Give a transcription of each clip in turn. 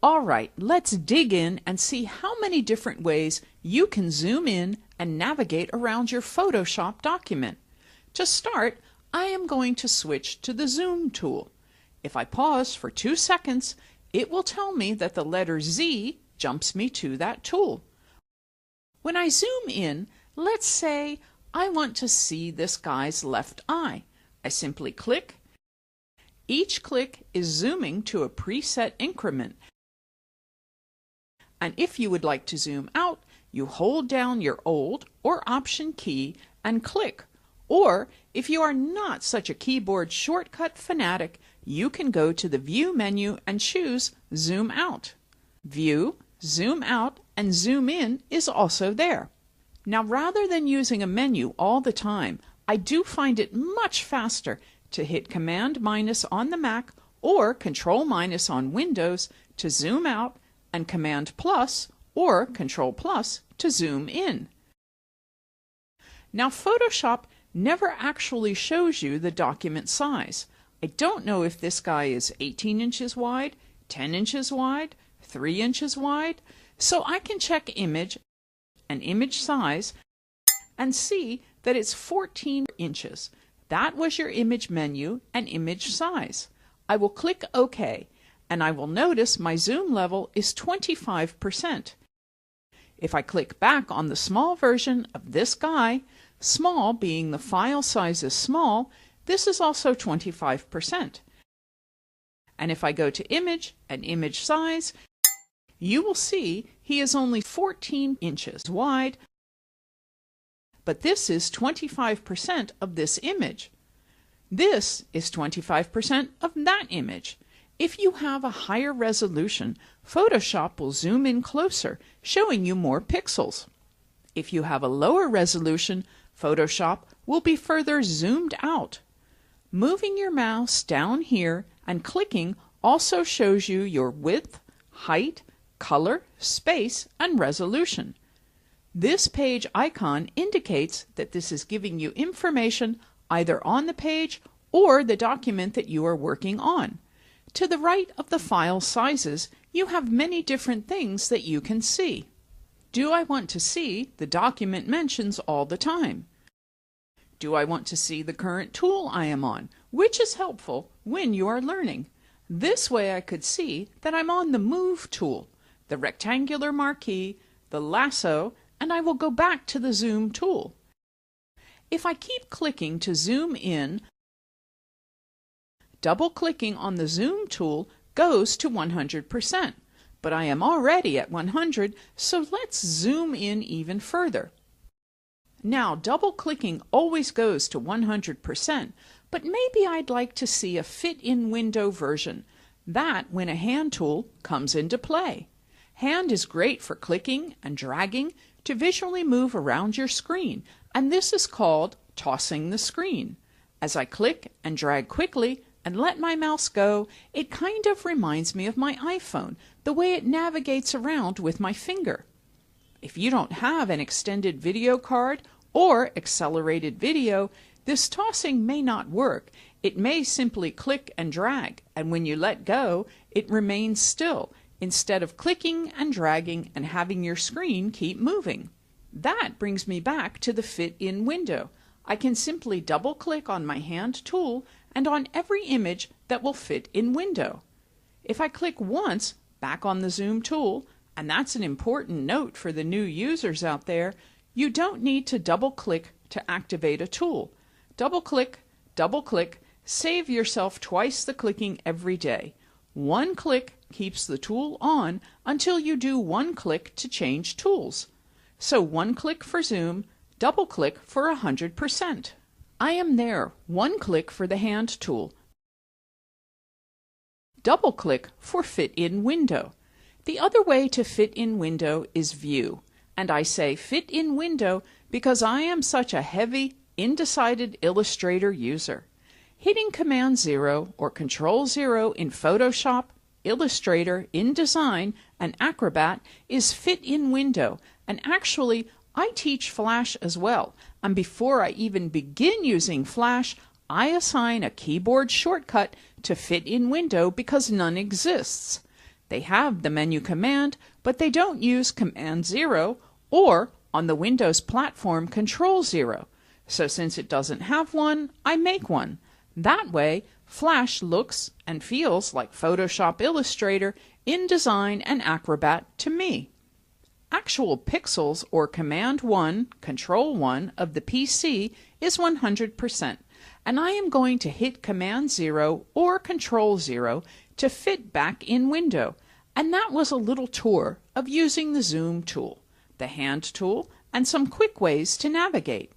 All right, let's dig in and see how many different ways you can zoom in and navigate around your Photoshop document. To start, I am going to switch to the Zoom tool. If I pause for 2 seconds, it will tell me that the letter Z jumps me to that tool. When I zoom in, let's say I want to see this guy's left eye. I simply click. Each click is zooming to a preset increment. And if you would like to zoom out, you hold down your Alt or Option key and click. Or, if you are not such a keyboard shortcut fanatic, you can go to the View menu and choose Zoom Out. View, Zoom Out, and Zoom In is also there. Now, rather than using a menu all the time, I do find it much faster to hit Command- on the Mac or Control- on Windows to zoom out and Command+ or Control+ to zoom in. Now, Photoshop never actually shows you the document size. I don't know if this guy is 18 inches wide, 10 inches wide, 3 inches wide, so I can check Image and Image Size and see that it's 14 inches. That was your image menu and image size. I will click OK, and I will notice my zoom level is 25%. If I click back on the small version of this guy, small being the file size is small, this is also 25%. And if I go to Image and Image Size, you will see he is only 14 inches wide, but this is 25% of this image. This is 25% of that image. If you have a higher resolution, Photoshop will zoom in closer, showing you more pixels. If you have a lower resolution, Photoshop will be further zoomed out. Moving your mouse down here and clicking also shows you your width, height, color, space, and resolution. This page icon indicates that this is giving you information either on the page or the document that you are working on. To the right of the file sizes, you have many different things that you can see. Do I want to see the document mentions all the time? Do I want to see the current tool I am on, which is helpful when you are learning? This way I could see that I'm on the Move tool, the rectangular marquee, the lasso, and I will go back to the Zoom tool. If I keep clicking to zoom in, double-clicking on the Zoom tool goes to 100%, but I am already at 100, so let's zoom in even further. Now, double-clicking always goes to 100%, but maybe I'd like to see a fit-in window version. That when a hand tool comes into play. Hand is great for clicking and dragging to visually move around your screen, and this is called tossing the screen. As I click and drag quickly and let my mouse go, it kind of reminds me of my iPhone, the way it navigates around with my finger. If you don't have an extended video card or accelerated video, this tossing may not work. It may simply click and drag, and when you let go, it remains still, instead of clicking and dragging and having your screen keep moving. That brings me back to the fit-in window. I can simply double-click on my hand tool and on every image that will fit in window. If I click once back on the Zoom tool, and that's an important note for the new users out there, you don't need to double-click to activate a tool. Double-click, double-click, save yourself twice the clicking every day. One click keeps the tool on until you do one click to change tools. So one click for zoom, double click for 100%. I am there, one click for the hand tool. Double click for fit in window. The other way to fit in window is view, and I say fit in window because I am such a heavy, indecided Illustrator user. Hitting Command 0 or Control 0 in Photoshop, Illustrator, InDesign, and Acrobat is fit in window, and actually I teach Flash as well, and before I even begin using Flash, I assign a keyboard shortcut to fit in window because none exists. They have the menu command, but they don't use Command 0 or, on the Windows platform, Control 0. So since it doesn't have one, I make one. That way, Flash looks and feels like Photoshop Illustrator, InDesign, and Acrobat to me. Actual pixels or Command 1, Control 1 of the PC is 100%, and I am going to hit Command 0 or Control 0 to fit back in window, and that was a little tour of using the Zoom tool, the hand tool, and some quick ways to navigate.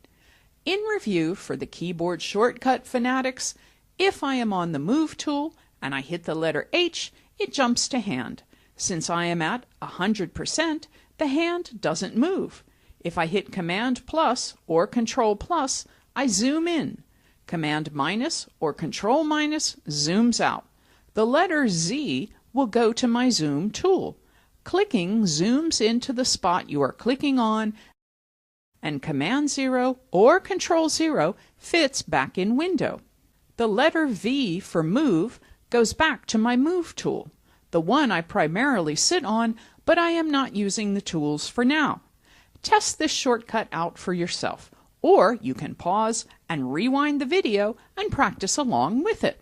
In review for the keyboard shortcut fanatics, if I am on the Move tool and I hit the letter H, it jumps to hand. Since I am at 100%, the hand doesn't move. If I hit Command plus or Control plus, I zoom in. Command minus or Control minus zooms out. The letter Z will go to my Zoom tool. Clicking zooms into the spot you are clicking on, and Command 0 or Control 0 fits back in window. The letter V for Move goes back to my Move tool, the one I primarily sit on, but I am not using the tools for now. Test this shortcut out for yourself, or you can pause and rewind the video and practice along with it.